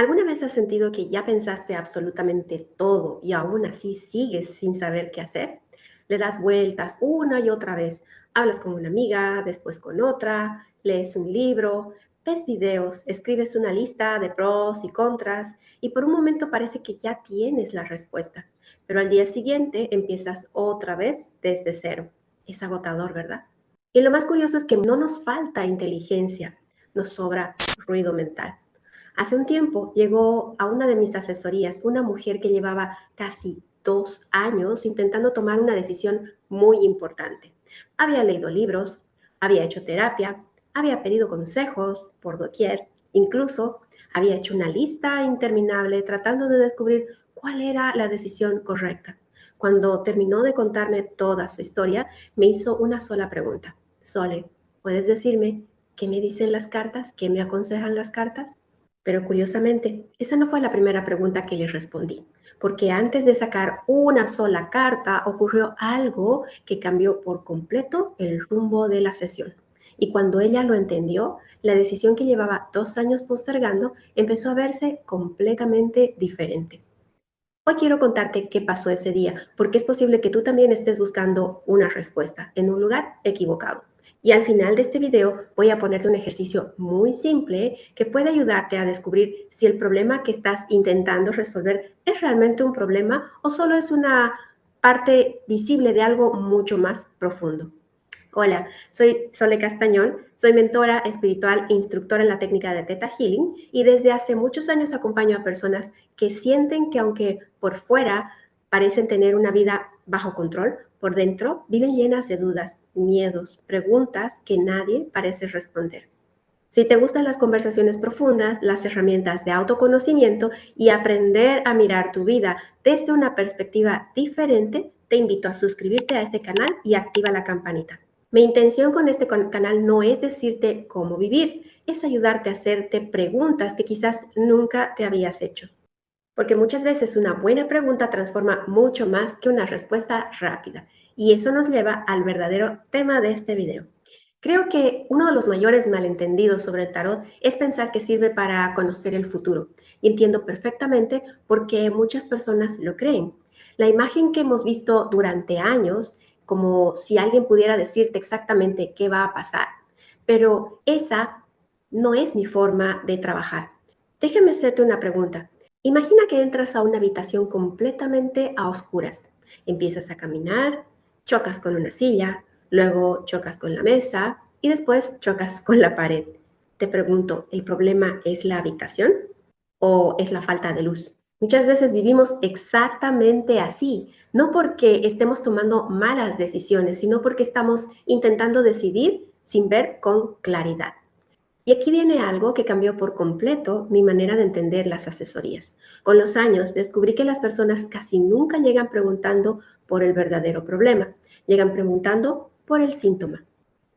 ¿Alguna vez has sentido que ya pensaste absolutamente todo y aún así sigues sin saber qué hacer? Le das vueltas una y otra vez. Hablas con una amiga, después con otra, lees un libro, ves videos, escribes una lista de pros y contras y por un momento parece que ya tienes la respuesta. Pero al día siguiente empiezas otra vez desde cero. Es agotador, ¿verdad? Y lo más curioso es que no nos falta inteligencia, nos sobra ruido mental. Hace un tiempo llegó a una de mis asesorías una mujer que llevaba casi 2 años intentando tomar una decisión muy importante. Había leído libros, había hecho terapia, había pedido consejos por doquier, incluso había hecho una lista interminable tratando de descubrir cuál era la decisión correcta. Cuando terminó de contarme toda su historia, me hizo una sola pregunta. Sole, ¿puedes decirme qué me dicen las cartas? ¿Qué me aconsejan las cartas? Pero curiosamente, esa no fue la primera pregunta que le respondí, porque antes de sacar una sola carta ocurrió algo que cambió por completo el rumbo de la sesión. Y cuando ella lo entendió, la decisión que llevaba 2 años postergando empezó a verse completamente diferente. Hoy quiero contarte qué pasó ese día, porque es posible que tú también estés buscando una respuesta en un lugar equivocado. Y al final de este video voy a ponerte un ejercicio muy simple que puede ayudarte a descubrir si el problema que estás intentando resolver es realmente un problema o solo es una parte visible de algo mucho más profundo. Hola, soy Sole Castañón, soy mentora espiritual e instructora en la técnica de Theta Healing y desde hace muchos años acompaño a personas que sienten que aunque por fuera parecen tener una vida bajo control, por dentro viven llenas de dudas, miedos, preguntas que nadie parece responder. Si te gustan las conversaciones profundas, las herramientas de autoconocimiento y aprender a mirar tu vida desde una perspectiva diferente, te invito a suscribirte a este canal y activa la campanita. Mi intención con este canal no es decirte cómo vivir, es ayudarte a hacerte preguntas que quizás nunca te habías hecho. Porque muchas veces una buena pregunta transforma mucho más que una respuesta rápida. Y eso nos lleva al verdadero tema de este video. Creo que uno de los mayores malentendidos sobre el tarot es pensar que sirve para conocer el futuro. Y entiendo perfectamente por qué muchas personas lo creen. La imagen que hemos visto durante años, como si alguien pudiera decirte exactamente qué va a pasar. Pero esa no es mi forma de trabajar. Déjame hacerte una pregunta. Imagina que entras a una habitación completamente a oscuras. Empiezas a caminar, chocas con una silla, luego chocas con la mesa y después chocas con la pared. Te pregunto, ¿el problema es la habitación o es la falta de luz? Muchas veces vivimos exactamente así, no porque estemos tomando malas decisiones, sino porque estamos intentando decidir sin ver con claridad. Y aquí viene algo que cambió por completo mi manera de entender las asesorías. Con los años descubrí que las personas casi nunca llegan preguntando por el verdadero problema, llegan preguntando por el síntoma.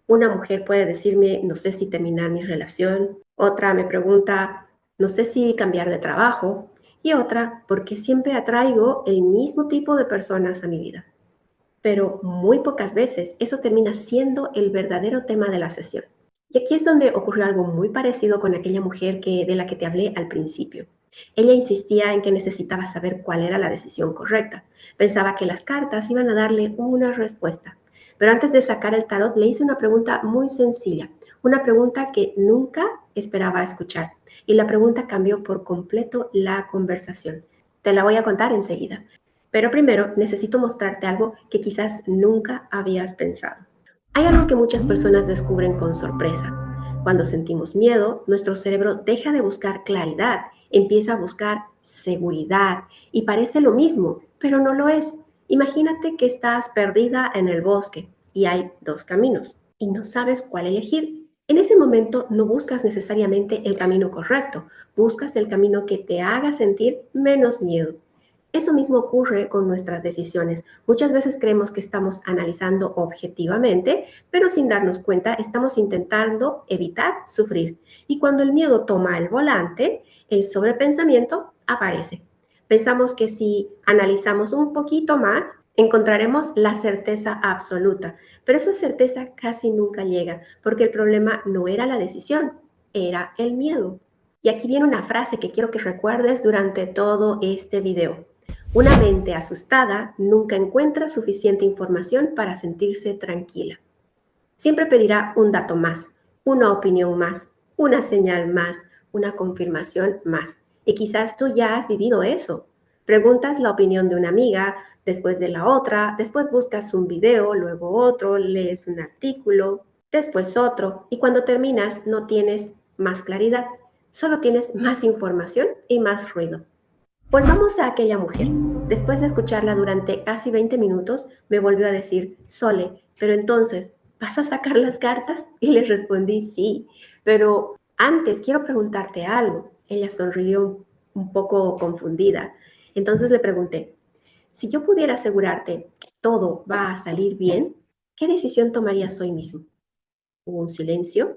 Una mujer puede decirme, no sé si terminar mi relación, otra me pregunta, no sé si cambiar de trabajo, y otra, ¿por qué siempre atraigo el mismo tipo de personas a mi vida? Pero muy pocas veces eso termina siendo el verdadero tema de la sesión. Y aquí es donde ocurrió algo muy parecido con aquella mujer de la que te hablé al principio. Ella insistía en que necesitaba saber cuál era la decisión correcta. Pensaba que las cartas iban a darle una respuesta. Pero antes de sacar el tarot le hice una pregunta muy sencilla, una pregunta que nunca esperaba escuchar. Y la pregunta cambió por completo la conversación. Te la voy a contar enseguida. Pero primero necesito mostrarte algo que quizás nunca habías pensado. Hay algo que muchas personas descubren con sorpresa. Cuando sentimos miedo, nuestro cerebro deja de buscar claridad, empieza a buscar seguridad y parece lo mismo, pero no lo es. Imagínate que estás perdida en el bosque y hay dos caminos y no sabes cuál elegir. En ese momento no buscas necesariamente el camino correcto, buscas el camino que te haga sentir menos miedo. Eso mismo ocurre con nuestras decisiones. Muchas veces creemos que estamos analizando objetivamente, pero sin darnos cuenta estamos intentando evitar sufrir. Y cuando el miedo toma el volante, el sobrepensamiento aparece. Pensamos que si analizamos un poquito más, encontraremos la certeza absoluta, pero esa certeza casi nunca llega, porque el problema no era la decisión, era el miedo. Y aquí viene una frase que quiero que recuerdes durante todo este video. Una mente asustada nunca encuentra suficiente información para sentirse tranquila. Siempre pedirá un dato más, una opinión más, una señal más, una confirmación más. Y quizás tú ya has vivido eso. Preguntas la opinión de una amiga, después de la otra, después buscas un video, luego otro, lees un artículo, después otro, y cuando terminas no tienes más claridad, solo tienes más información y más ruido. Volvamos a aquella mujer. Después de escucharla durante casi 20 minutos, me volvió a decir, Sole, pero entonces, ¿vas a sacar las cartas? Y le respondí, sí, pero antes quiero preguntarte algo. Ella sonrió un poco confundida. Entonces le pregunté, si yo pudiera asegurarte que todo va a salir bien, ¿qué decisión tomarías hoy mismo? Hubo un silencio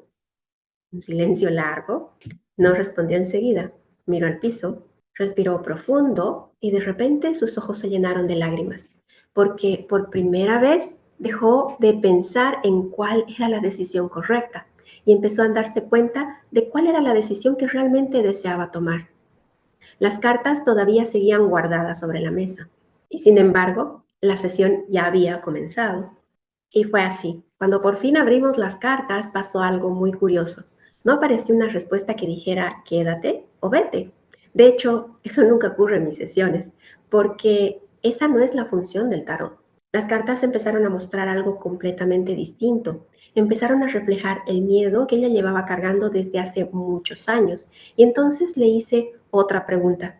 largo. No respondió enseguida. Miró al piso, respiró profundo y de repente sus ojos se llenaron de lágrimas, porque por primera vez dejó de pensar en cuál era la decisión correcta y empezó a darse cuenta de cuál era la decisión que realmente deseaba tomar. Las cartas todavía seguían guardadas sobre la mesa y sin embargo la sesión ya había comenzado. Y fue así. Cuando por fin abrimos las cartas, pasó algo muy curioso. No apareció una respuesta que dijera quédate o vete. De hecho, eso nunca ocurre en mis sesiones, porque esa no es la función del tarot. Las cartas empezaron a mostrar algo completamente distinto. Empezaron a reflejar el miedo que ella llevaba cargando desde hace muchos años. Y entonces le hice otra pregunta.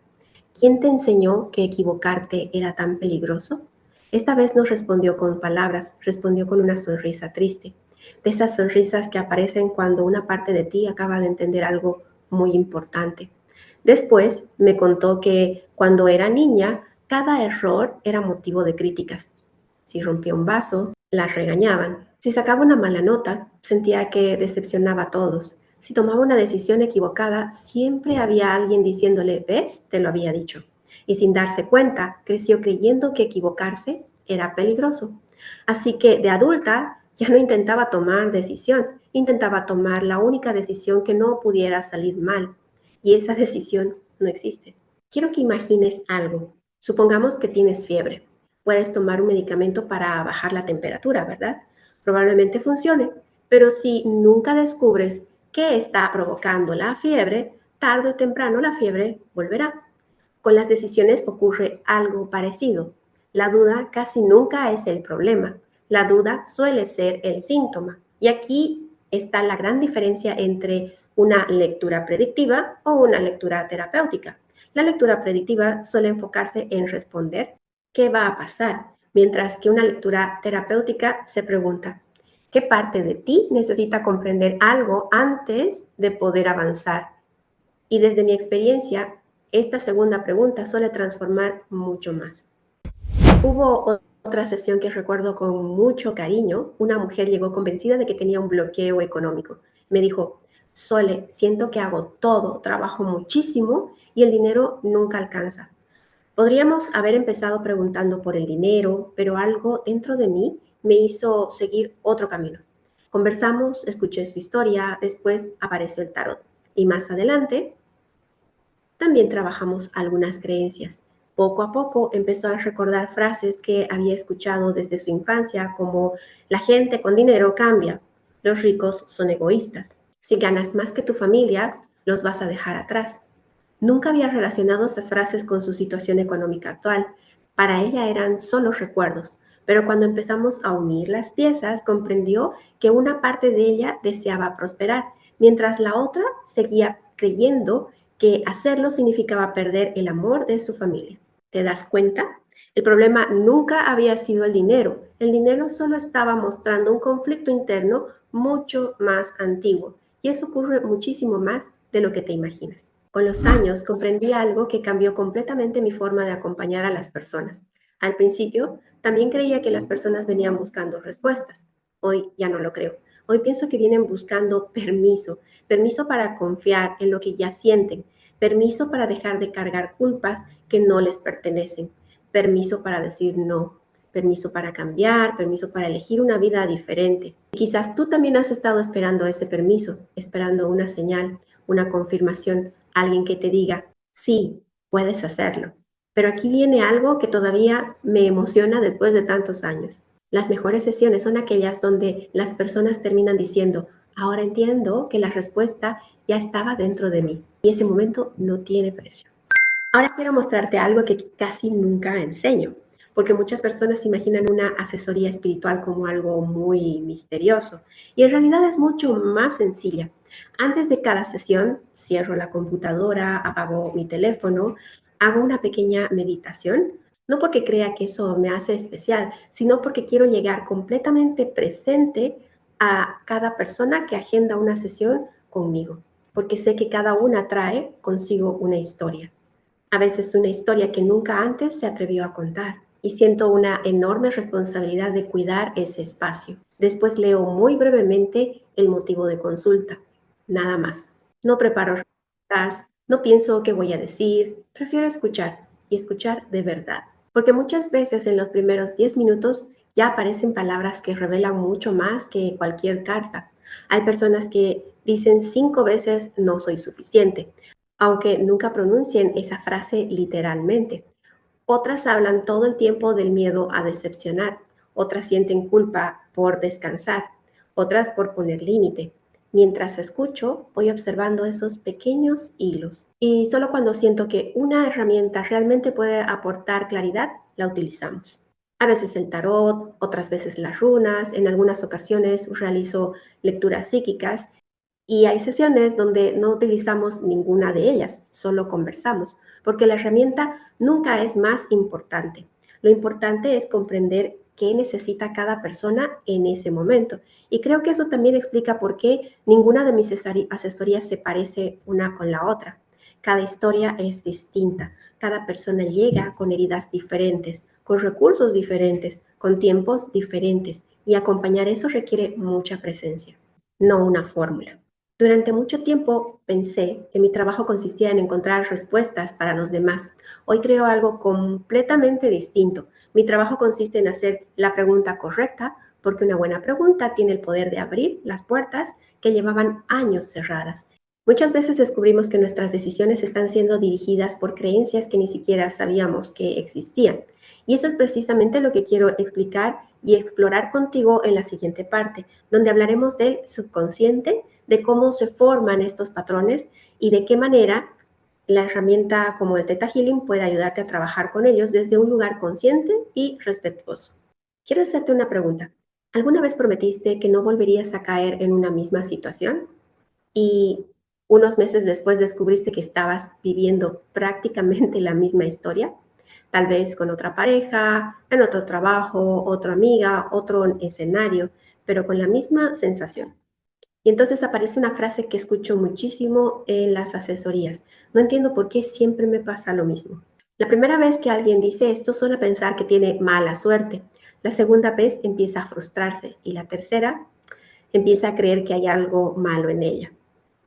¿Quién te enseñó que equivocarte era tan peligroso? Esta vez no respondió con palabras, respondió con una sonrisa triste, de esas sonrisas que aparecen cuando una parte de ti acaba de entender algo muy importante. Después me contó que cuando era niña, cada error era motivo de críticas. Si rompía un vaso, la regañaban. Si sacaba una mala nota, sentía que decepcionaba a todos. Si tomaba una decisión equivocada, siempre había alguien diciéndole, ¿ves? Te lo había dicho. Y sin darse cuenta, creció creyendo que equivocarse era peligroso. Así que de adulta ya no intentaba tomar decisión, intentaba tomar la única decisión que no pudiera salir mal. Y esa decisión no existe. Quiero que imagines algo. Supongamos que tienes fiebre. Puedes tomar un medicamento para bajar la temperatura, ¿verdad? Probablemente funcione, pero si nunca descubres qué está provocando la fiebre, tarde o temprano la fiebre volverá. Con las decisiones ocurre algo parecido. La duda casi nunca es el problema. La duda suele ser el síntoma. Y aquí está la gran diferencia entre una lectura predictiva o una lectura terapéutica. La lectura predictiva suele enfocarse en responder qué va a pasar, mientras que una lectura terapéutica se pregunta, ¿qué parte de ti necesita comprender algo antes de poder avanzar? Y desde mi experiencia, esta segunda pregunta suele transformar mucho más. Hubo otra sesión que recuerdo con mucho cariño. Una mujer llegó convencida de que tenía un bloqueo económico. Me dijo, Sole, siento que hago todo, trabajo muchísimo y el dinero nunca alcanza. Podríamos haber empezado preguntando por el dinero, pero algo dentro de mí me hizo seguir otro camino. Conversamos, escuché su historia, después apareció el tarot y más adelante también trabajamos algunas creencias. Poco a poco empezó a recordar frases que había escuchado desde su infancia, como la gente con dinero cambia, los ricos son egoístas, si ganas más que tu familia, los vas a dejar atrás. Nunca había relacionado esas frases con su situación económica actual. Para ella eran solo recuerdos, pero cuando empezamos a unir las piezas, comprendió que una parte de ella deseaba prosperar, mientras la otra seguía creyendo que hacerlo significaba perder el amor de su familia. ¿Te das cuenta? El problema nunca había sido el dinero. El dinero solo estaba mostrando un conflicto interno mucho más antiguo. Y eso ocurre muchísimo más de lo que te imaginas. Con los años comprendí algo que cambió completamente mi forma de acompañar a las personas. Al principio, también creía que las personas venían buscando respuestas. Hoy ya no lo creo. Hoy pienso que vienen buscando permiso, permiso para confiar en lo que ya sienten, permiso para dejar de cargar culpas que no les pertenecen, permiso para decir no, permiso para cambiar, permiso para elegir una vida diferente. Y quizás tú también has estado esperando ese permiso, esperando una señal, una confirmación, alguien que te diga, sí, puedes hacerlo. Pero aquí viene algo que todavía me emociona después de tantos años. Las mejores sesiones son aquellas donde las personas terminan diciendo, ahora entiendo que la respuesta ya estaba dentro de mí y ese momento no tiene precio. Ahora quiero mostrarte algo que casi nunca enseño, porque muchas personas imaginan una asesoría espiritual como algo muy misterioso y en realidad es mucho más sencilla. Antes de cada sesión, cierro la computadora, apago mi teléfono, hago una pequeña meditación, no porque crea que eso me hace especial, sino porque quiero llegar completamente presente a cada persona que agenda una sesión conmigo, porque sé que cada una trae consigo una historia, a veces una historia que nunca antes se atrevió a contar. Y siento una enorme responsabilidad de cuidar ese espacio. Después leo muy brevemente el motivo de consulta. Nada más. No preparo respuestas, no pienso qué voy a decir, prefiero escuchar y escuchar de verdad. Porque muchas veces en los primeros 10 minutos ya aparecen palabras que revelan mucho más que cualquier carta. Hay personas que dicen 5 veces no soy suficiente, aunque nunca pronuncien esa frase literalmente. Otras hablan todo el tiempo del miedo a decepcionar, otras sienten culpa por descansar, otras por poner límite. Mientras escucho, voy observando esos pequeños hilos. Y solo cuando siento que una herramienta realmente puede aportar claridad, la utilizamos. A veces el tarot, otras veces las runas, en algunas ocasiones realizo lecturas psíquicas y hay sesiones donde no utilizamos ninguna de ellas, solo conversamos, porque la herramienta nunca es más importante. Lo importante es comprender qué necesita cada persona en ese momento. Y creo que eso también explica por qué ninguna de mis asesorías se parece una con la otra. Cada historia es distinta, cada persona llega con heridas diferentes, con recursos diferentes, con tiempos diferentes, y acompañar eso requiere mucha presencia, no una fórmula. Durante mucho tiempo pensé que mi trabajo consistía en encontrar respuestas para los demás. Hoy creo algo completamente distinto. Mi trabajo consiste en hacer la pregunta correcta, porque una buena pregunta tiene el poder de abrir las puertas que llevaban años cerradas. Muchas veces descubrimos que nuestras decisiones están siendo dirigidas por creencias que ni siquiera sabíamos que existían. Y eso es precisamente lo que quiero explicar y explorar contigo en la siguiente parte, donde hablaremos del subconsciente, de cómo se forman estos patrones y de qué manera la herramienta como el Theta Healing puede ayudarte a trabajar con ellos desde un lugar consciente y respetuoso. Quiero hacerte una pregunta. ¿Alguna vez prometiste que no volverías a caer en una misma situación y unos meses después descubriste que estabas viviendo prácticamente la misma historia? Tal vez con otra pareja, en otro trabajo, otra amiga, otro escenario, pero con la misma sensación. Y entonces aparece una frase que escucho muchísimo en las asesorías. No entiendo por qué siempre me pasa lo mismo. La primera vez que alguien dice esto suele pensar que tiene mala suerte. La segunda vez empieza a frustrarse y la tercera empieza a creer que hay algo malo en ella.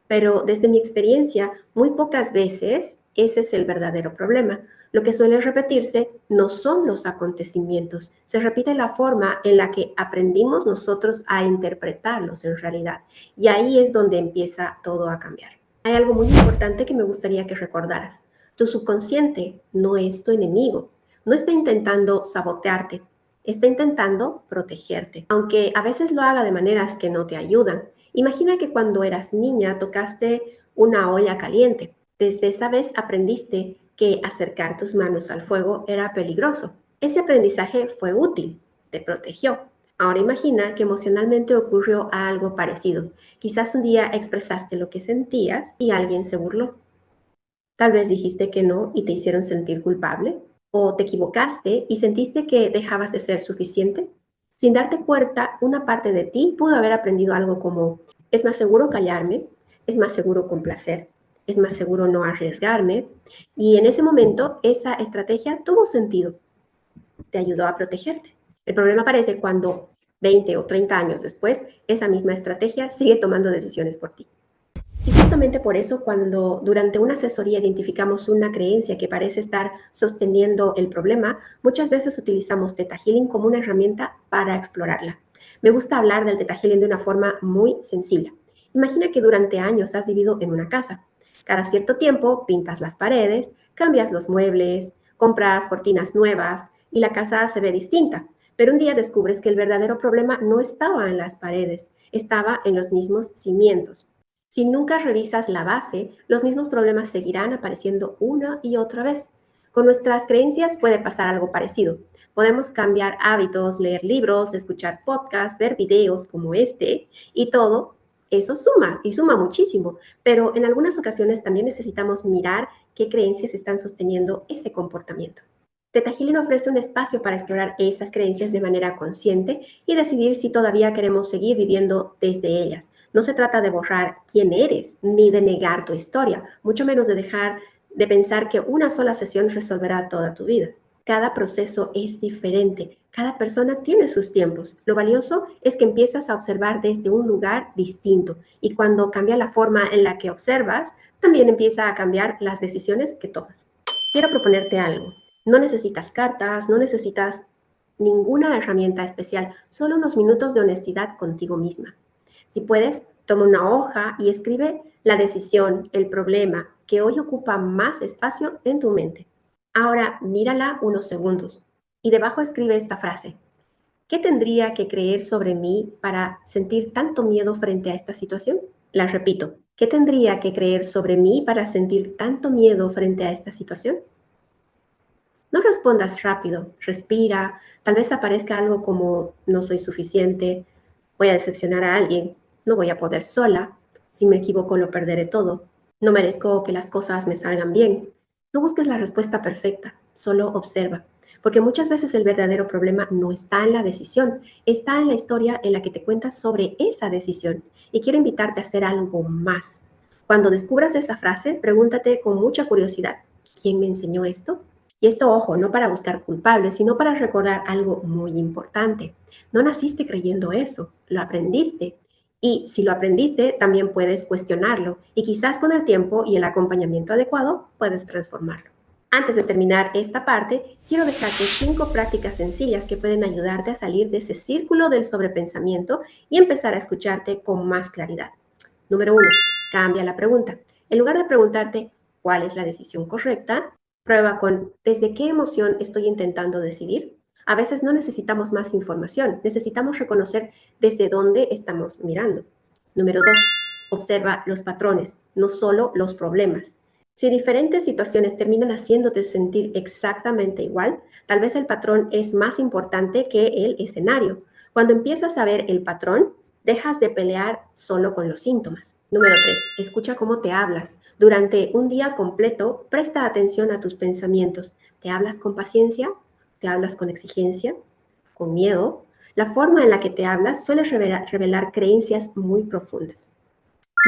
Pero desde mi experiencia, muy pocas veces ese es el verdadero problema. Lo que suele repetirse no son los acontecimientos, se repite la forma en la que aprendimos nosotros a interpretarlos en realidad. Y ahí es donde empieza todo a cambiar. Hay algo muy importante que me gustaría que recordaras. Tu subconsciente no es tu enemigo, no está intentando sabotearte, está intentando protegerte, aunque a veces lo haga de maneras que no te ayudan. Imagina que cuando eras niña tocaste una olla caliente. Desde esa vez aprendiste que acercar tus manos al fuego era peligroso. Ese aprendizaje fue útil, te protegió. Ahora imagina que emocionalmente ocurrió algo parecido. Quizás un día expresaste lo que sentías y alguien se burló. Tal vez dijiste que no y te hicieron sentir culpable. O te equivocaste y sentiste que dejabas de ser suficiente. Sin darte cuenta, una parte de ti pudo haber aprendido algo como, es más seguro callarme, es más seguro complacer, es más seguro no arriesgarme. Y en ese momento, esa estrategia tuvo sentido, te ayudó a protegerte. El problema aparece cuando 20 o 30 años después, esa misma estrategia sigue tomando decisiones por ti. Y justamente por eso, cuando durante una asesoría identificamos una creencia que parece estar sosteniendo el problema, muchas veces utilizamos Theta Healing como una herramienta para explorarla. Me gusta hablar del Theta Healing de una forma muy sencilla. Imagina que durante años has vivido en una casa. Cada cierto tiempo pintas las paredes, cambias los muebles, compras cortinas nuevas y la casa se ve distinta. Pero un día descubres que el verdadero problema no estaba en las paredes, estaba en los mismos cimientos. Si nunca revisas la base, los mismos problemas seguirán apareciendo una y otra vez. Con nuestras creencias puede pasar algo parecido. Podemos cambiar hábitos, leer libros, escuchar podcasts, ver videos como este y todo eso suma y suma muchísimo, pero en algunas ocasiones también necesitamos mirar qué creencias están sosteniendo ese comportamiento. Teta Healing ofrece un espacio para explorar esas creencias de manera consciente y decidir si todavía queremos seguir viviendo desde ellas. No se trata de borrar quién eres, ni de negar tu historia, mucho menos de dejar de pensar que una sola sesión resolverá toda tu vida. Cada proceso es diferente, cada persona tiene sus tiempos. Lo valioso es que empiezas a observar desde un lugar distinto y cuando cambia la forma en la que observas, también empieza a cambiar las decisiones que tomas. Quiero proponerte algo. No necesitas cartas, no necesitas ninguna herramienta especial, solo unos minutos de honestidad contigo misma. Si puedes, toma una hoja y escribe la decisión, el problema que hoy ocupa más espacio en tu mente. Ahora mírala unos segundos y debajo escribe esta frase. ¿Qué tendría que creer sobre mí para sentir tanto miedo frente a esta situación? La repito. ¿Qué tendría que creer sobre mí para sentir tanto miedo frente a esta situación? No respondas rápido, respira, tal vez aparezca algo como no soy suficiente, voy a decepcionar a alguien, no voy a poder sola, si me equivoco lo perderé todo, no merezco que las cosas me salgan bien. No busques la respuesta perfecta, solo observa, porque muchas veces el verdadero problema no está en la decisión, está en la historia en la que te cuentas sobre esa decisión. Y quiero invitarte a hacer algo más. Cuando descubras esa frase, pregúntate con mucha curiosidad, ¿quién me enseñó esto? Y esto, ojo, no para buscar culpables, sino para recordar algo muy importante. No naciste creyendo eso, lo aprendiste. Y si lo aprendiste, también puedes cuestionarlo y quizás con el tiempo y el acompañamiento adecuado puedes transformarlo. Antes de terminar esta parte, quiero dejarte 5 prácticas sencillas que pueden ayudarte a salir de ese círculo del sobrepensamiento y empezar a escucharte con más claridad. Número 1. Cambia la pregunta. En lugar de preguntarte cuál es la decisión correcta, prueba con ¿desde qué emoción estoy intentando decidir? A veces no necesitamos más información, necesitamos reconocer desde dónde estamos mirando. Número 2. Observa los patrones, no solo los problemas. Si diferentes situaciones terminan haciéndote sentir exactamente igual, tal vez el patrón es más importante que el escenario. Cuando empiezas a ver el patrón, dejas de pelear solo con los síntomas. Número 3. Escucha cómo te hablas. Durante un día completo, presta atención a tus pensamientos. ¿Te hablas con paciencia? ¿Te hablas con exigencia? ¿Con miedo? La forma en la que te hablas suele revelar creencias muy profundas.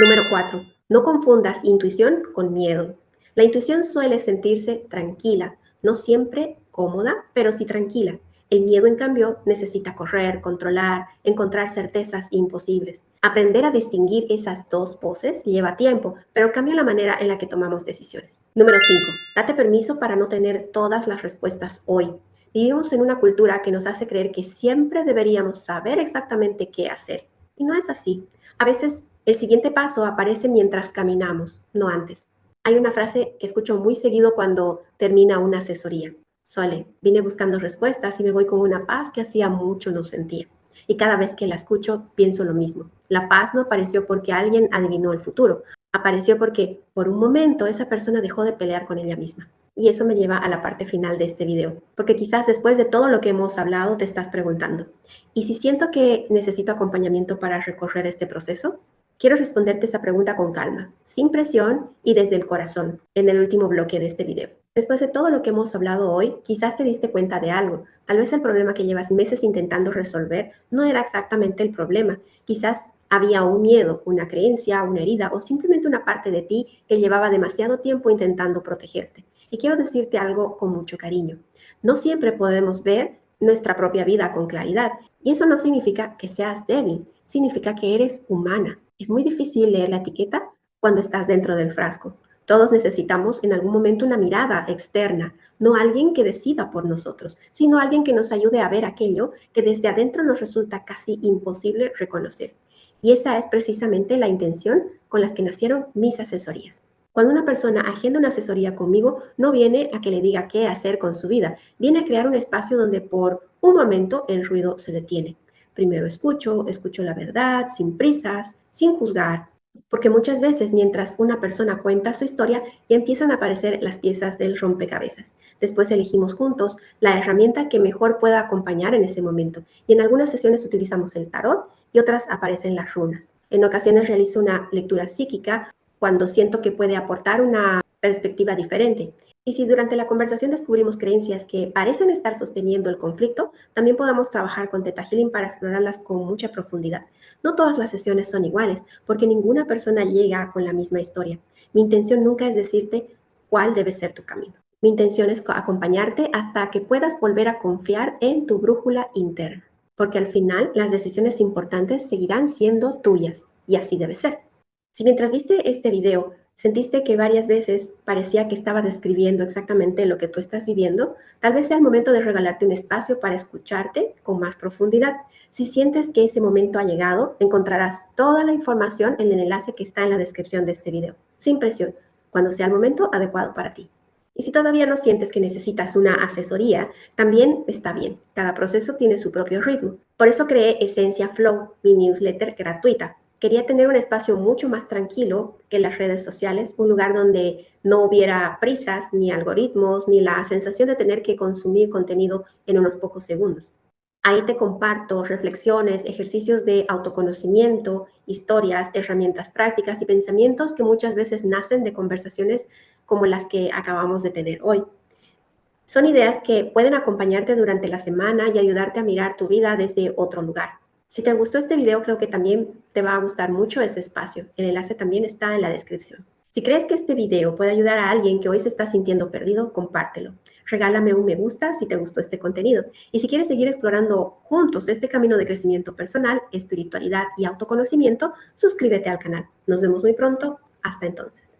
Número 4. No confundas intuición con miedo. La intuición suele sentirse tranquila, no siempre cómoda, pero sí tranquila. El miedo, en cambio, necesita correr, controlar, encontrar certezas imposibles. Aprender a distinguir esas dos voces lleva tiempo, pero cambia la manera en la que tomamos decisiones. Número 5. Date permiso para no tener todas las respuestas hoy. Vivimos en una cultura que nos hace creer que siempre deberíamos saber exactamente qué hacer. Y no es así. A veces el siguiente paso aparece mientras caminamos, no antes. Hay una frase que escucho muy seguido cuando termina una asesoría. Sole, vine buscando respuestas y me voy con una paz que hacía mucho no sentía. Y cada vez que la escucho, pienso lo mismo. La paz no apareció porque alguien adivinó el futuro. Apareció porque, por un momento, esa persona dejó de pelear con ella misma. Y eso me lleva a la parte final de este video, porque quizás después de todo lo que hemos hablado te estás preguntando, ¿y si siento que necesito acompañamiento para recorrer este proceso? Quiero responderte esa pregunta con calma, sin presión y desde el corazón, en el último bloque de este video. Después de todo lo que hemos hablado hoy, quizás te diste cuenta de algo. Tal vez el problema que llevas meses intentando resolver no era exactamente el problema. Quizás había un miedo, una creencia, una herida o simplemente una parte de ti que llevaba demasiado tiempo intentando protegerte. Y quiero decirte algo con mucho cariño. No siempre podemos ver nuestra propia vida con claridad. Y eso no significa que seas débil, significa que eres humana. Es muy difícil leer la etiqueta cuando estás dentro del frasco. Todos necesitamos en algún momento una mirada externa, no alguien que decida por nosotros, sino alguien que nos ayude a ver aquello que desde adentro nos resulta casi imposible reconocer. Y esa es precisamente la intención con las que nacieron mis asesorías. Cuando una persona agenda una asesoría conmigo, no viene a que le diga qué hacer con su vida, viene a crear un espacio donde por un momento el ruido se detiene. Primero escucho la verdad, sin prisas, sin juzgar, porque muchas veces mientras una persona cuenta su historia, ya empiezan a aparecer las piezas del rompecabezas. Después elegimos juntos la herramienta que mejor pueda acompañar en ese momento. Y en algunas sesiones utilizamos el tarot y otras aparecen las runas. En ocasiones realizo una lectura psíquica cuando siento que puede aportar una perspectiva diferente. Y si durante la conversación descubrimos creencias que parecen estar sosteniendo el conflicto, también podamos trabajar con Theta Healing para explorarlas con mucha profundidad. No todas las sesiones son iguales, porque ninguna persona llega con la misma historia. Mi intención nunca es decirte cuál debe ser tu camino. Mi intención es acompañarte hasta que puedas volver a confiar en tu brújula interna, porque al final las decisiones importantes seguirán siendo tuyas, y así debe ser. Si mientras viste este video sentiste que varias veces parecía que estaba describiendo exactamente lo que tú estás viviendo, tal vez sea el momento de regalarte un espacio para escucharte con más profundidad. Si sientes que ese momento ha llegado, encontrarás toda la información en el enlace que está en la descripción de este video, sin presión, cuando sea el momento adecuado para ti. Y si todavía no sientes que necesitas una asesoría, también está bien. Cada proceso tiene su propio ritmo. Por eso creé Esencia Flow, mi newsletter gratuita. Quería tener un espacio mucho más tranquilo que las redes sociales, un lugar donde no hubiera prisas, ni algoritmos, ni la sensación de tener que consumir contenido en unos pocos segundos. Ahí te comparto reflexiones, ejercicios de autoconocimiento, historias, herramientas prácticas y pensamientos que muchas veces nacen de conversaciones como las que acabamos de tener hoy. Son ideas que pueden acompañarte durante la semana y ayudarte a mirar tu vida desde otro lugar. Si te gustó este video, creo que también te va a gustar mucho este espacio. El enlace también está en la descripción. Si crees que este video puede ayudar a alguien que hoy se está sintiendo perdido, compártelo. Regálame un me gusta si te gustó este contenido. Y si quieres seguir explorando juntos este camino de crecimiento personal, espiritualidad y autoconocimiento, suscríbete al canal. Nos vemos muy pronto. Hasta entonces.